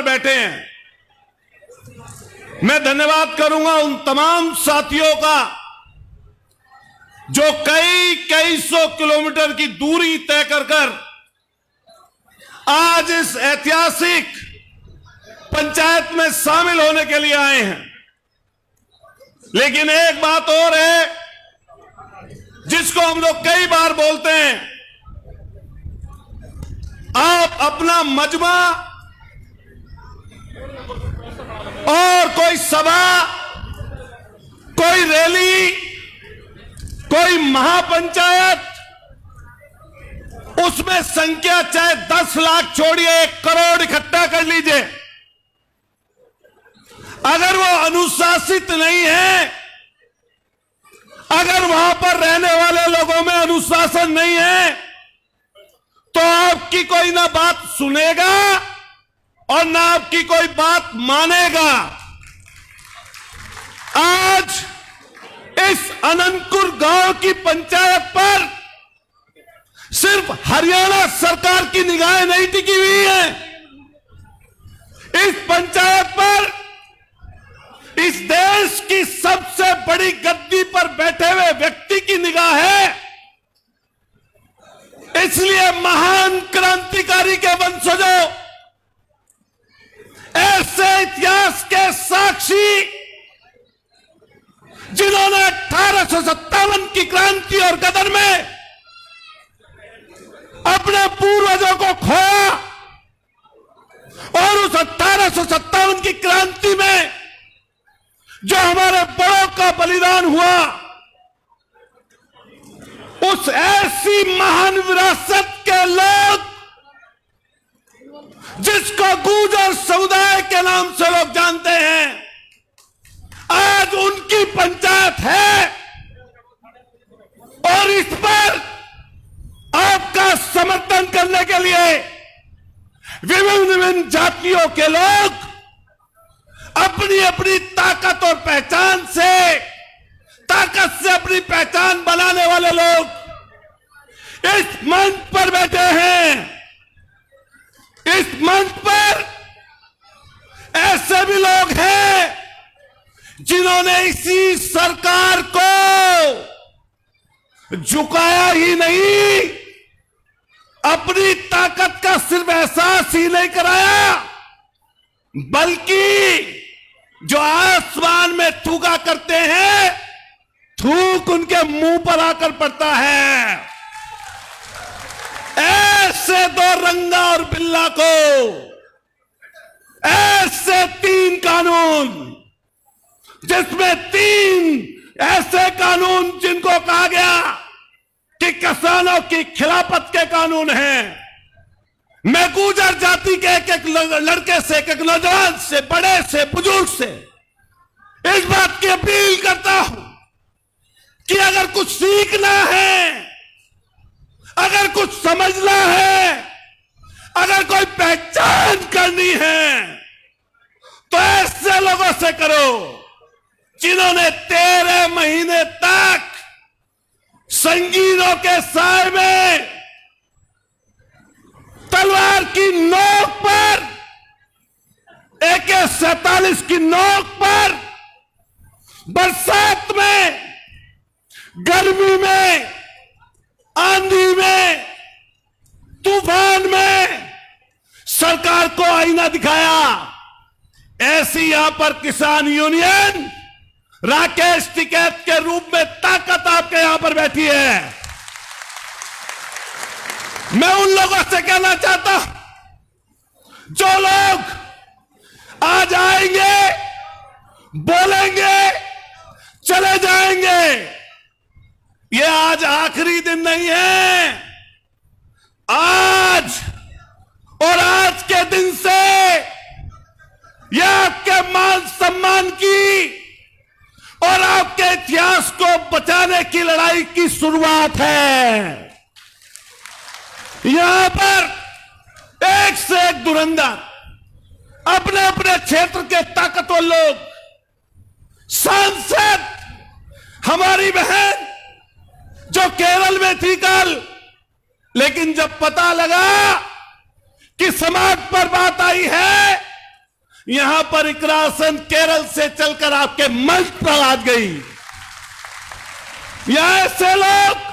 पर बैठे हैं। मैं धन्यवाद करूंगा उन तमाम साथियों का जो कई सौ किलोमीटर की दूरी तय कर आज इस ऐतिहासिक पंचायत में शामिल होने के लिए आए हैं। लेकिन एक बात और है जिसको हम लोग कई बार बोलते हैं, आप अपना मजमा और कोई सभा, कोई रैली, कोई महापंचायत, उसमें संख्या चाहे 10 लाख छोड़िए 1 करोड़ इकट्ठा कर लीजिए, अगर वो अनुशासित नहीं है, अगर वहां पर रहने वाले लोगों में अनुशासन नहीं है, तो आपकी कोई ना बात सुनेगा और ना आपकी कोई बात मानेगा। आज इस अनंतपुर गांव की पंचायत पर सिर्फ हरियाणा सरकार की निगाहें नहीं टिकी हुई है। इस पंचायत पर इस देश की सबसे बड़ी गद्दी पर बैठे हुए व्यक्ति की निगाह है। इसलिए महान क्रांतिकारी के वंशजों, ऐसे इतिहास के साक्षी जिन्होंने 1857 की क्रांति और गदर में अपने पूर्वजों को खोया और उस 1857 की क्रांति में जो हमारे बड़ों का बलिदान हुआ, उस ऐसी महान विरासत के लोग जिसको गुर्जर समुदाय के नाम से लोग जानते हैं, आज उनकी पंचायत है। और इस पर आपका समर्थन करने के लिए विभिन्न जातियों के लोग अपनी अपनी ताकत और पहचान से, ताकत से अपनी पहचान बनाने वाले लोग इस मंच पर बैठे हैं। इस मंच पर ऐसे भी लोग हैं जिन्होंने इसी सरकार को झुकाया ही नहीं, अपनी ताकत का सिर्फ एहसास ही नहीं कराया, बल्कि जो आसमान में थूका करते हैं, थूक उनके मुंह पर आकर पड़ता है। ऐसे दो रंगा और बिल्ला को, ऐसे 3 कानून, जिसमें 3 ऐसे कानून जिनको कहा गया कि किसानों की खिलाफत के कानून हैं। मैं गुर्जर जाति के एक लड़के से, एक नौजवान से, बड़े से, बुजुर्ग से इस बात की अपील करता हूं कि अगर कुछ सीखना है, अगर कुछ समझना है, अगर कोई पहचान करनी है, तो ऐसे लोगों से करो जिन्होंने 13 महीने तक संगीनों के साए में तलवार की नोक पर, AK-47 की नोक पर, बरसात में, गर्मी में, आंधी में, तूफान में सरकार को आईना दिखाया। ऐसी यहां पर किसान यूनियन राकेश टिकैत के रूप में ताकत आपके यहां पर बैठी है। मैं उन लोगों से कहना चाहता हूं जो लोग आज आएंगे, बोलेंगे, चले जाएंगे, ये आज आखिरी दिन नहीं है। आज और आज के दिन से यह आपके मान सम्मान की और आपके इतिहास को बचाने की लड़ाई की शुरुआत है। यहां पर एक से एक धुरंधर, अपने अपने क्षेत्र के ताकतवर लोग, सांसद, हमारी बहन जो केरल में थी कल, लेकिन जब पता लगा कि समाज पर बात आई है यहां पर इकरा हसन केरल से चलकर आपके मंच पर आ गई। यहां ऐसे लोग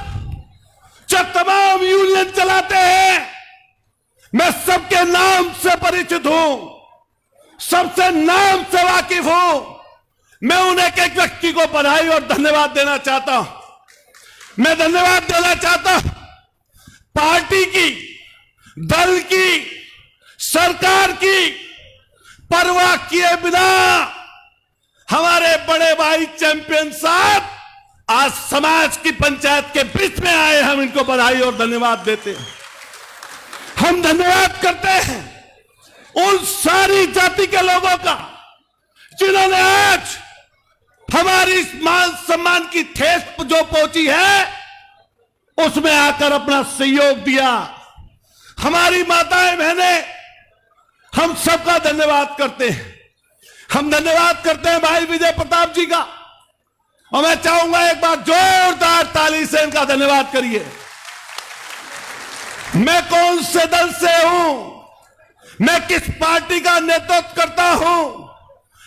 जो तमाम यूनियन चलाते हैं, मैं सबके नाम से परिचित हूं, सबसे नाम से वाकिफ हूं। मैं उन एक एक व्यक्ति को बधाई और धन्यवाद देना चाहता हूं। मैं धन्यवाद देना चाहता हूं पार्टी की, दल की, सरकार की परवाह किए बिना हमारे बड़े भाई चैंपियन साहब आज समाज की पंचायत के बीच में आए। हम इनको बधाई और धन्यवाद देते हैं। हम धन्यवाद करते हैं उन सारी जाति के लोगों का जिन्होंने आज हमारी मान सम्मान की ठेस जो पहुंची है उसमें आकर अपना सहयोग दिया। हमारी माताएं बहनें, हम सबका धन्यवाद करते हैं। हम धन्यवाद करते हैं भाई विजय प्रताप जी का, और मैं चाहूंगा एक बार जोरदार ताली से इनका धन्यवाद करिए। मैं कौन से दल से हूं, मैं किस पार्टी का नेतृत्व करता हूं,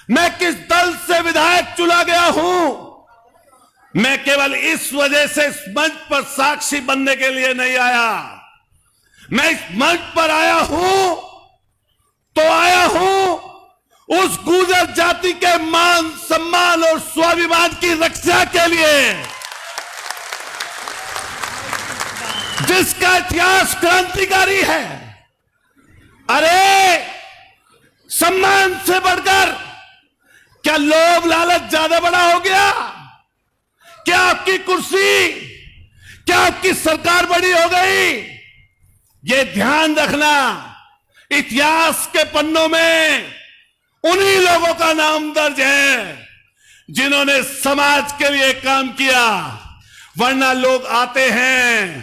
मैं किस दल से विधायक चुना गया हूं, मैं केवल इस वजह से इस मंच पर साक्षी बनने के लिए नहीं आया। मैं इस मंच पर आया हूं तो आया हूं उस गुर्जर जाति के मान सम्मान और स्वाभिमान की रक्षा के लिए, जिसका इतिहास क्रांतिकारी है। अरे सम्मान से बढ़कर क्या लोभ लालच ज्यादा बड़ा हो गया? क्या आपकी कुर्सी, क्या आपकी सरकार बड़ी हो गई? ये ध्यान रखना, इतिहास के पन्नों में उन्हीं लोगों का नाम दर्ज है जिन्होंने समाज के लिए काम किया। वरना लोग आते हैं,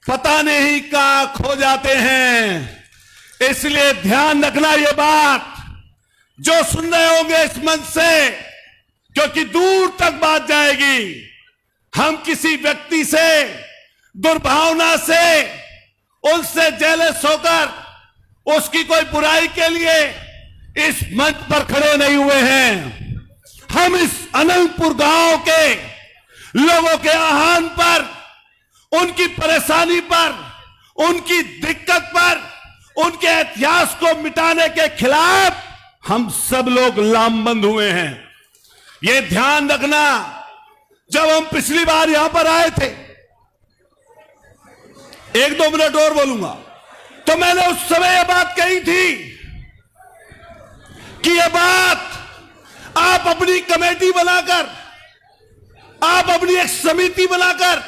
पता नहीं कहां खो जाते हैं। इसलिए ध्यान रखना ये बात, जो सुन रहे होंगे इस मंच से, क्योंकि दूर तक बात जाएगी। हम किसी व्यक्ति से दुर्भावना से, उससे जेलस होकर उसकी कोई बुराई के लिए इस मंच पर खड़े नहीं हुए हैं। हम इस अनंतपुर गांव के लोगों के आह्वान पर, उनकी परेशानी पर, उनकी दिक्कत पर, उनके इतिहास को मिटाने के खिलाफ हम सब लोग लामबंद हुए हैं। ये ध्यान रखना, जब हम पिछली बार यहां पर आए थे, 1-2 मिनट और बोलूंगा, तो मैंने उस समय यह बात कही थी कि यह बात आप अपनी कमेटी बनाकर, आप अपनी एक समिति बनाकर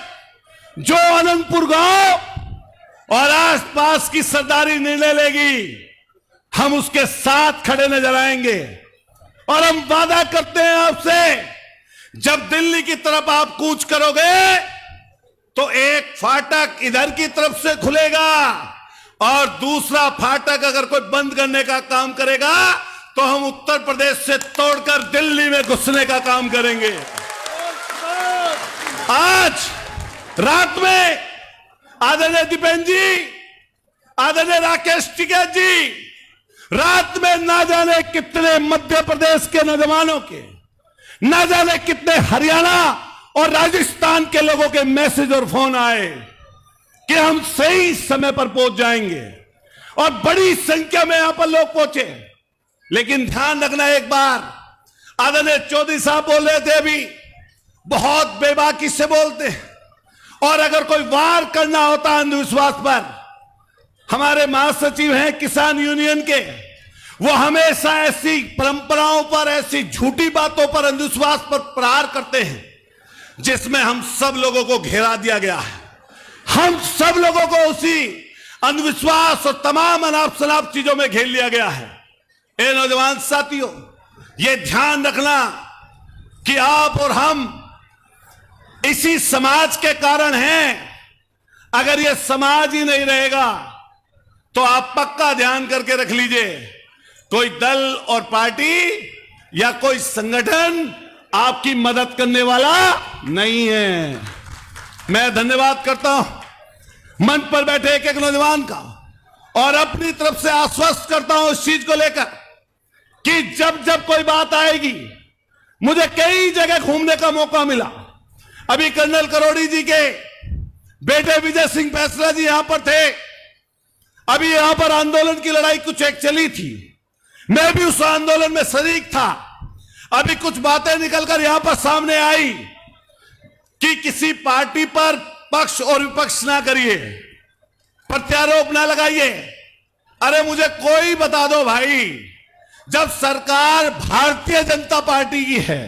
जो अनंतपुर गांव और आसपास की सरदारी निर्णय लेगी, हम उसके साथ खड़े नजर आएंगे। और हम वादा करते हैं आपसे, जब दिल्ली की तरफ आप कूच करोगे तो एक फाटक इधर की तरफ से खुलेगा और दूसरा फाटक अगर कोई बंद करने का काम करेगा तो हम उत्तर प्रदेश से तोड़कर दिल्ली में घुसने का काम करेंगे। आज रात में आदरणीय दीपेन जी, आदरणीय राकेश टिकैत जी, रात में ना जाने कितने मध्य प्रदेश के नौजवानों के, ना जाने कितने हरियाणा और राजस्थान के लोगों के मैसेज और फोन आए कि हम सही समय पर पहुंच जाएंगे, और बड़ी संख्या में यहां पर लोग पहुंचे। लेकिन ध्यान रखना एक बार, आदरणीय चौधरी साहब बोल रहे थे अभी, बहुत बेबाकी से बोलते हैं, और अगर कोई वार करना होता है अंधविश्वास पर, हमारे महासचिव हैं किसान यूनियन के, वो हमेशा ऐसी परंपराओं पर, ऐसी झूठी बातों पर, अंधविश्वास पर प्रहार करते हैं जिसमें हम सब लोगों को घेरा दिया गया है। हम सब लोगों को उसी अंधविश्वास और तमाम अनाप शनाप चीजों में घेर लिया गया है। ए नौजवान साथियों, ये ध्यान रखना कि आप और हम इसी समाज के कारण हैं। अगर ये समाज ही नहीं रहेगा तो आप पक्का ध्यान करके रख लीजिए, कोई दल और पार्टी या कोई संगठन आपकी मदद करने वाला नहीं है। मैं धन्यवाद करता हूं मंच पर बैठे एक एक नौजवान का, और अपनी तरफ से आश्वस्त करता हूं इस चीज को लेकर कि जब जब कोई बात आएगी, मुझे कई जगह घूमने का मौका मिला। अभी कर्नल करोड़ी जी के बेटे विजय सिंह फैसला जी यहां पर थे। अभी यहां पर आंदोलन की लड़ाई कुछ एक चली थी, मैं भी उस आंदोलन में शरीक था। अभी कुछ बातें निकलकर यहां पर सामने आई कि किसी पार्टी पर पक्ष और विपक्ष ना करिए, प्रत्यारोप ना लगाइए। अरे मुझे कोई बता दो भाई, जब सरकार भारतीय जनता पार्टी की है,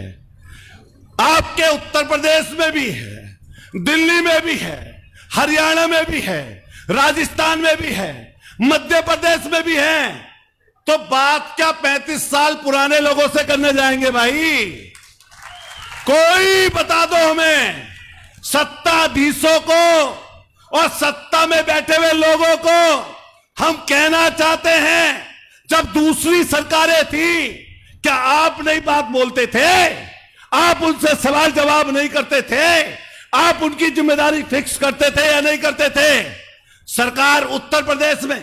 आपके उत्तर प्रदेश में भी है, दिल्ली में भी है, हरियाणा में भी है, राजस्थान में भी है, मध्य प्रदेश में भी है, तो बात क्या 35 साल पुराने लोगों से करने जाएंगे भाई? कोई बता दो हमें, सत्ताधीशों को और सत्ता में बैठे हुए लोगों को हम कहना चाहते हैं, जब दूसरी सरकारें थी क्या आप नहीं बात बोलते थे? आप उनसे सवाल जवाब नहीं करते थे? आप उनकी जिम्मेदारी फिक्स करते थे या नहीं करते थे? सरकार उत्तर प्रदेश में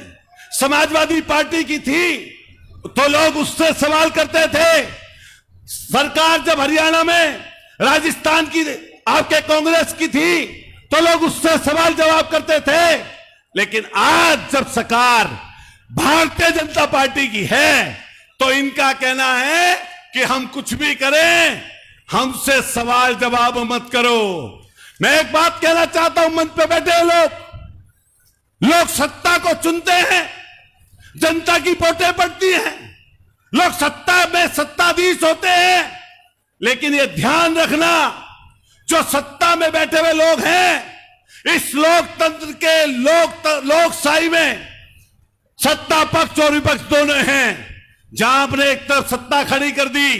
समाजवादी पार्टी की थी तो लोग उससे सवाल करते थे। सरकार जब हरियाणा में, राजस्थान की आपके कांग्रेस की थी तो लोग उससे सवाल जवाब करते थे। लेकिन आज जब सरकार भारतीय जनता पार्टी की है तो इनका कहना है कि हम कुछ भी करें, हमसे सवाल जवाब मत करो। मैं एक बात कहना चाहता हूं, मंच पे बैठे लोग सत्ता को चुनते हैं, जनता की वोटें पड़ती हैं, लोग सत्ता में सत्ताधीश होते हैं, लेकिन ये ध्यान रखना, जो सत्ता में बैठे हुए लोग हैं, इस लोकतंत्र के लोकशाही में सत्ता पक्ष और विपक्ष दोनों हैं। जहां आपने एक तरफ सत्ता खड़ी कर दी,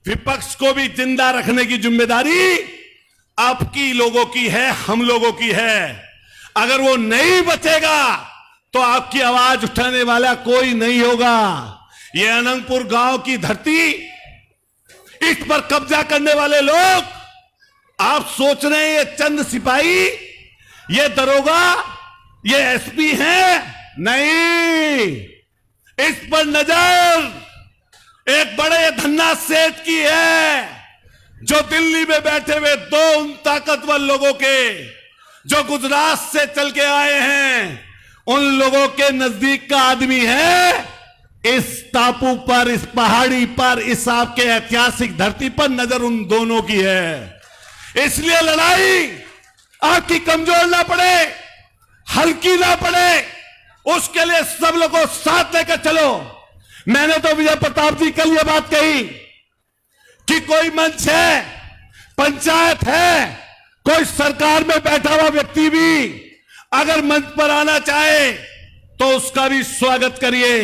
विपक्ष को भी जिंदा रखने की जिम्मेदारी आपकी लोगों की है, हम लोगों की है। अगर वो नहीं बचेगा तो आपकी आवाज उठाने वाला कोई नहीं होगा। ये अनंतपुर गांव की धरती, इस पर कब्जा करने वाले लोग, आप सोच रहे हैं ये चंद सिपाही, ये दरोगा, ये एसपी हैं? नहीं, इस पर नजर एक बड़े धन्ना सेठ की है, जो दिल्ली में बैठे हुए दो उन ताकतवर लोगों के, जो गुजरात से चल के आए हैं, उन लोगों के नजदीक का आदमी है। इस टापू पर, इस पहाड़ी पर, इस आपके ऐतिहासिक धरती पर नजर उन दोनों की है। इसलिए लड़ाई आपकी कमजोर ना पड़े, हल्की ना पड़े, उसके लिए सब लोगों को साथ लेकर चलो। मैंने तो विजय प्रताप जी कल ये बात कही कि कोई मंच है, पंचायत है, कोई सरकार में बैठा हुआ व्यक्ति भी अगर मंच पर आना चाहे तो उसका भी स्वागत करिए।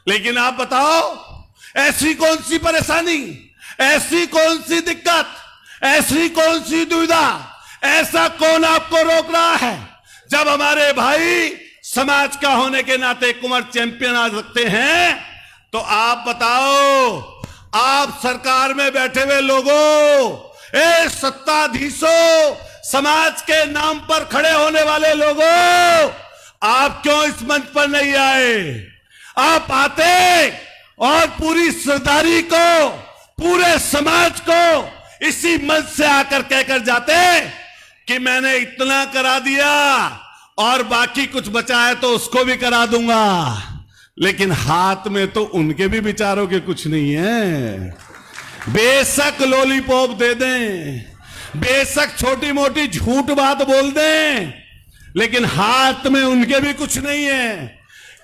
लेकिन आप बताओ, ऐसी कौन सी परेशानी, ऐसी कौन सी दिक्कत, ऐसी कौन सी दुविधा, ऐसा कौन आपको रोक रहा है? जब हमारे भाई समाज का होने के नाते कुंवर चैंपियन आ सकते हैं, तो आप बताओ, आप सरकार में बैठे हुए लोगों, ए सत्ताधीशों, समाज के नाम पर खड़े होने वाले लोगों, आप क्यों इस मंच पर नहीं आए? आप आते और पूरी सरदारी को, पूरे समाज को इसी मंच से आकर कहकर जाते कि मैंने इतना करा दिया और बाकी कुछ बचा है तो उसको भी करा दूंगा। लेकिन हाथ में तो उनके भी विचारों के कुछ नहीं है। बेशक लॉलीपॉप दे दें, बेशक छोटी मोटी झूठ बात बोल दें, लेकिन हाथ में उनके भी कुछ नहीं है।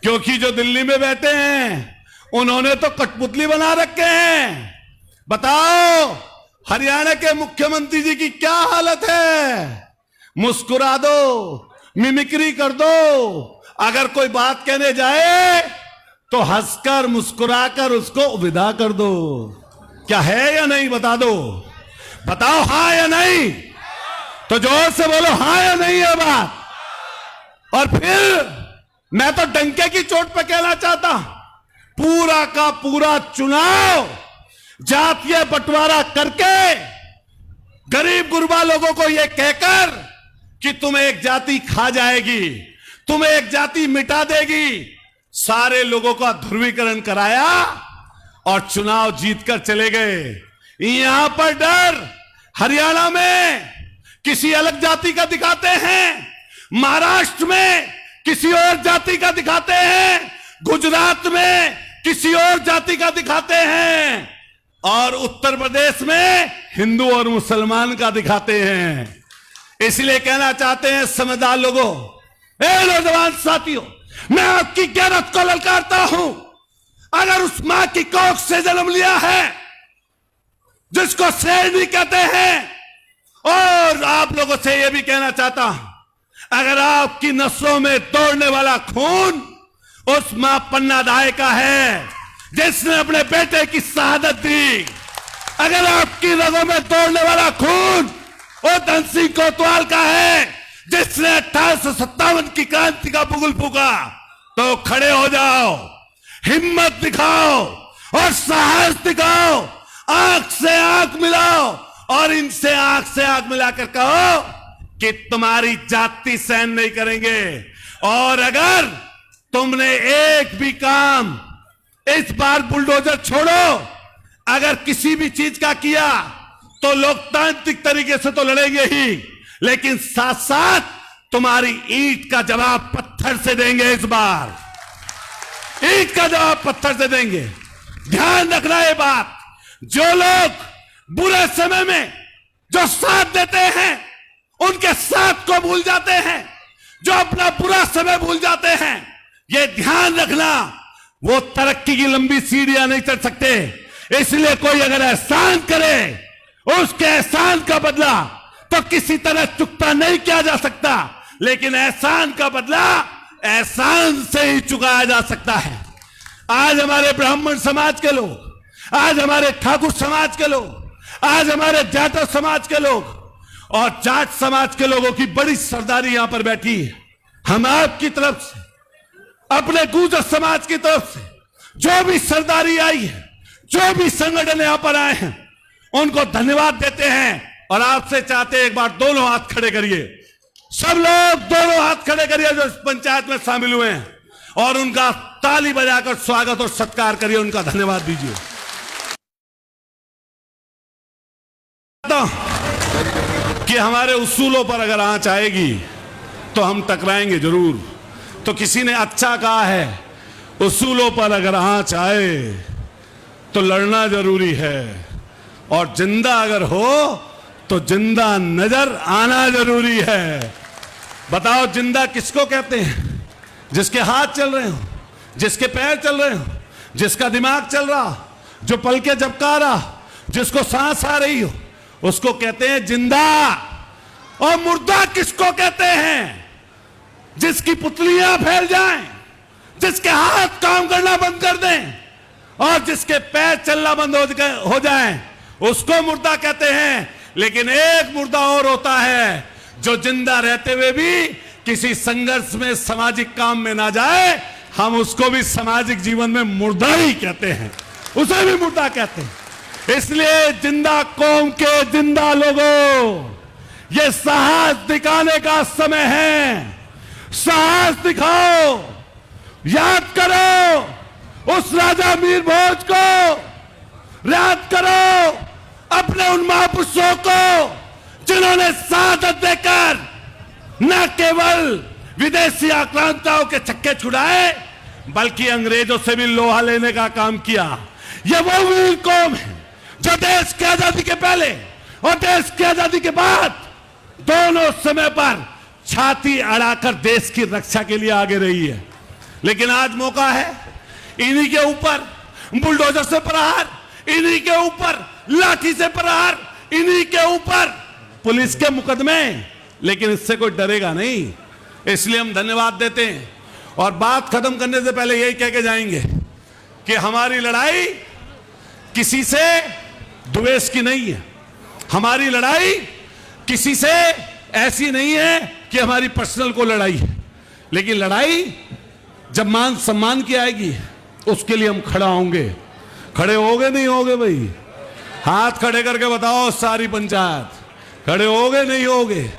क्योंकि जो दिल्ली में बैठे हैं उन्होंने तो कठपुतली बना रखे हैं। बताओ, हरियाणा के मुख्यमंत्री जी की क्या हालत है? मुस्कुरा दो, मिमिक्री कर दो, अगर कोई बात कहने जाए तो हंसकर मुस्कुराकर उसको विदा कर दो। क्या है या नहीं बता दो, बताओ हां या नहीं, तो जोर से बोलो हां या नहीं है बात। और फिर मैं तो डंके की चोट पे कहना चाहता हूं, पूरा का पूरा चुनाव जातीय बंटवारा करके गरीब गुरबा लोगों को यह कहकर कि तुम्हें एक जाति खा जाएगी, तुम्हें एक जाति मिटा देगी, सारे लोगों का ध्रुवीकरण कराया और चुनाव जीतकर चले गए। यहां पर डर हरियाणा में किसी अलग जाति का दिखाते हैं, महाराष्ट्र में किसी और जाति का दिखाते हैं, गुजरात में किसी और जाति का दिखाते हैं, और उत्तर प्रदेश में हिंदू और मुसलमान का दिखाते हैं। इसलिए कहना चाहते हैं समझदार लोगों, ए नौजवान साथियों, मैं आपकी गैरत को ललकारता हूं। अगर उस मां की कोख से जन्म लिया है जिसको शेरनी कहते हैं, और आप लोगों से यह भी कहना चाहता हूं, अगर आपकी नसों में दौड़ने वाला खून उस मां पन्ना दाई का है जिसने अपने बेटे की शहादत दी, अगर आपकी रगों में दौड़ने वाला खून वो धन सिंह कोतवाल का है जिसने 1857 की क्रांति का बुगुल फूका, तो खड़े हो जाओ, हिम्मत दिखाओ और साहस दिखाओ, आंख से आंख मिलाओ और इनसे आंख से आंख मिलाकर कहो कि तुम्हारी जाति सहन नहीं करेंगे। और अगर तुमने एक भी काम इस बार बुलडोजर छोड़ो, अगर किसी भी चीज का किया तो लोकतांत्रिक तरीके से तो लड़ेंगे ही, लेकिन साथ साथ तुम्हारी ईंट का जवाब पत्थर से देंगे। इस बार ईंट का जवाब पत्थर से देंगे। ध्यान रखना ये बात, जो लोग बुरे समय में जो साथ देते हैं उनके साथ को भूल जाते हैं, जो अपना बुरा समय भूल जाते हैं, ये ध्यान रखना, वो तरक्की की लंबी सीढ़ियां नहीं चढ़ सकते। इसलिए कोई अगर एहसान करे, उसके एहसान का बदला तो किसी तरह चुकता नहीं किया जा सकता, लेकिन एहसान का बदला एहसान से ही चुकाया जा सकता है। आज हमारे ब्राह्मण समाज के लोग, आज हमारे ठाकुर समाज के लोग, आज हमारे जाटव समाज के लोग और जाट समाज के लोगों की बड़ी सरदारी यहां पर बैठी है। हम आपकी तरफ से, अपने गुर्जर समाज की तरफ से जो भी सरदारी आई है, जो भी संगठन यहां पर आए हैं, उनको धन्यवाद देते हैं। और आपसे चाहते हैं एक बार दोनों हाथ खड़े करिए, सब लोग दोनों हाथ खड़े करिए जो इस पंचायत में शामिल हुए हैं, और उनका ताली बजाकर स्वागत और सत्कार करिए, उनका धन्यवाद दीजिए। कि हमारे उसूलों पर अगर आंच आएगी तो हम टकराएंगे जरूर। तो किसी ने अच्छा कहा है, उसूलों पर अगर आंच आए तो लड़ना जरूरी है, और जिंदा अगर हो तो जिंदा नजर आना जरूरी है। बताओ जिंदा किसको कहते हैं? जिसके हाथ चल रहे हो, जिसके पैर चल रहे हो, जिसका दिमाग चल रहा, जो पलके झपका रहा, जिसको सांस आ रही हो, उसको कहते हैं जिंदा। और मुर्दा किसको कहते हैं? जिसकी पुतलियां फैल जाएं, जिसके हाथ काम करना बंद कर दें और जिसके पैर चलना बंद हो जाएं, उसको मुर्दा कहते हैं। लेकिन एक मुर्दा और होता है जो जिंदा रहते हुए भी किसी संघर्ष में, सामाजिक काम में ना जाए, हम उसको भी सामाजिक जीवन में मुर्दा ही कहते हैं, उसे भी मुर्दा कहते हैं। इसलिए जिंदा कौम के जिंदा लोगों, ये साहस दिखाने का समय है। साहस दिखाओ, याद करो उस राजा मीर भोज को, याद करो अपने उन महापुरुषों को जिन्होंने शहादत देकर न केवल विदेशी आक्रांताओं के छक्के छुड़ाए, बल्कि अंग्रेजों से भी लोहा लेने का काम किया। यह वो वीर कौम है जो देश की आजादी के पहले और देश की आजादी के बाद दोनों समय पर छाती अड़ाकर देश की रक्षा के लिए आगे रही है। लेकिन आज मौका है, इन्हीं के ऊपर बुलडोजर से प्रहार, इन्हीं के ऊपर लाठी से प्रहार, इन्हीं के ऊपर पुलिस के मुकदमे, लेकिन इससे कोई डरेगा नहीं। इसलिए हम धन्यवाद देते हैं। और बात खत्म करने से पहले यही कह के जाएंगे कि हमारी लड़ाई किसी से द्वेष की नहीं है, हमारी लड़ाई किसी से ऐसी नहीं है कि हमारी पर्सनल को लड़ाई है, लेकिन लड़ाई जब मान सम्मान की आएगी उसके लिए हम खड़ा होंगे। खड़े होगे नहीं होगे भाई? हाथ खड़े करके बताओ सारी पंचायत, खड़े होगे नहीं होगे?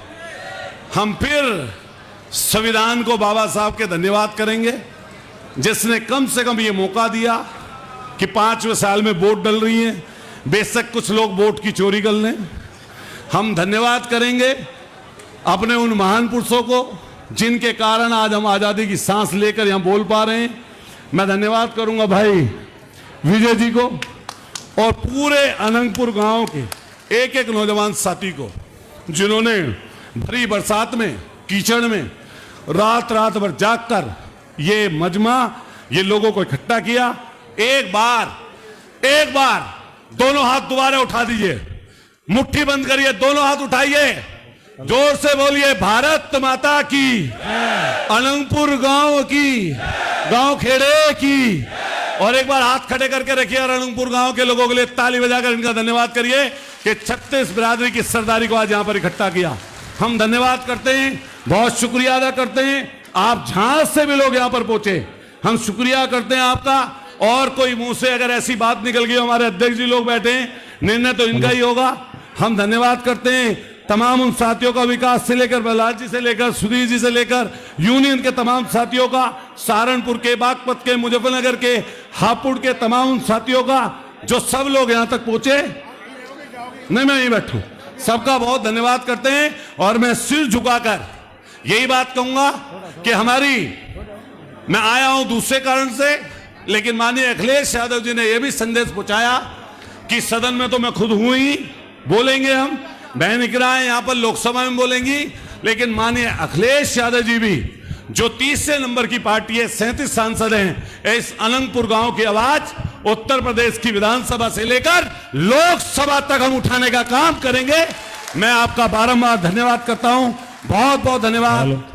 हम फिर संविधान को, बाबा साहब के धन्यवाद करेंगे जिसने कम से कम ये मौका दिया कि 5वें साल में वोट डल रही हैं। बेशक कुछ लोग वोट की चोरी कर लें, हम धन्यवाद करेंगे अपने उन महान पुरुषों को जिनके कारण आज हम आज़ादी की सांस लेकर यहां बोल पा रहे हैं। मैं धन्यवाद करूंगा भाई विजय जी को और पूरे अनंगपुर गांव के एक एक नौजवान साथी को, जिन्होंने भरी बरसात में, कीचड़ में रात रात भर जागकर ये मजमा, ये लोगों को इकट्ठा किया। एक बार दोनों हाथ दोबारा उठा दीजिए, मुट्ठी बंद करिए, दोनों हाथ उठाइए, जोर से बोलिए भारत माता की, अनंगपुर गांव की, गांव खेड़े की। और एक बार हाथ खड़े करके रखिए और अनंगपुर गांव के लोगों के लिए ताली बजाकर इनका धन्यवाद करिए कि 36 बिरादरी की सरदारी को आज यहां पर इकट्ठा किया। हम धन्यवाद करते हैं, बहुत शुक्रिया अदा करते हैं। आप जहां से भी लोग यहां पर पहुंचे, हम शुक्रिया करते हैं आपका। और कोई मुंह से अगर ऐसी बात निकल गई, हमारे अध्यक्ष जी लोग बैठे हैं, निर्णय तो इनका ही होगा। हम धन्यवाद करते हैं तमाम उन साथियों का, विकास से लेकर, प्रहलाद जी से लेकर, सुधीर जी से लेकर, यूनियन के तमाम साथियों का, सहारनपुर के, बागपत के, मुजफ्फरनगर के, हापुड़ के तमाम उन साथियों का, जो सब लोग यहां तक पहुंचे। नहीं, मैं यहीं बैठूं, सबका बहुत धन्यवाद करते हैं। और मैं सिर झुकाकर यही बात कहूंगा कि मैं आया हूं दूसरे कारण से, लेकिन माननीय अखिलेश यादव जी ने यह भी संदेश पहुंचाया कि सदन में तो मैं खुद हूं ही, बोलेंगे हम, बहन इकरा यहां पर लोकसभा में बोलेंगी, लेकिन माननीय अखिलेश यादव जी भी, जो 30 नंबर की पार्टी है, 37 सांसद हैं, इस अनंगपुर गांव की आवाज उत्तर प्रदेश की विधानसभा से लेकर लोकसभा तक हम उठाने का काम करेंगे। मैं आपका बारंबार धन्यवाद करता हूं, बहुत बहुत धन्यवाद।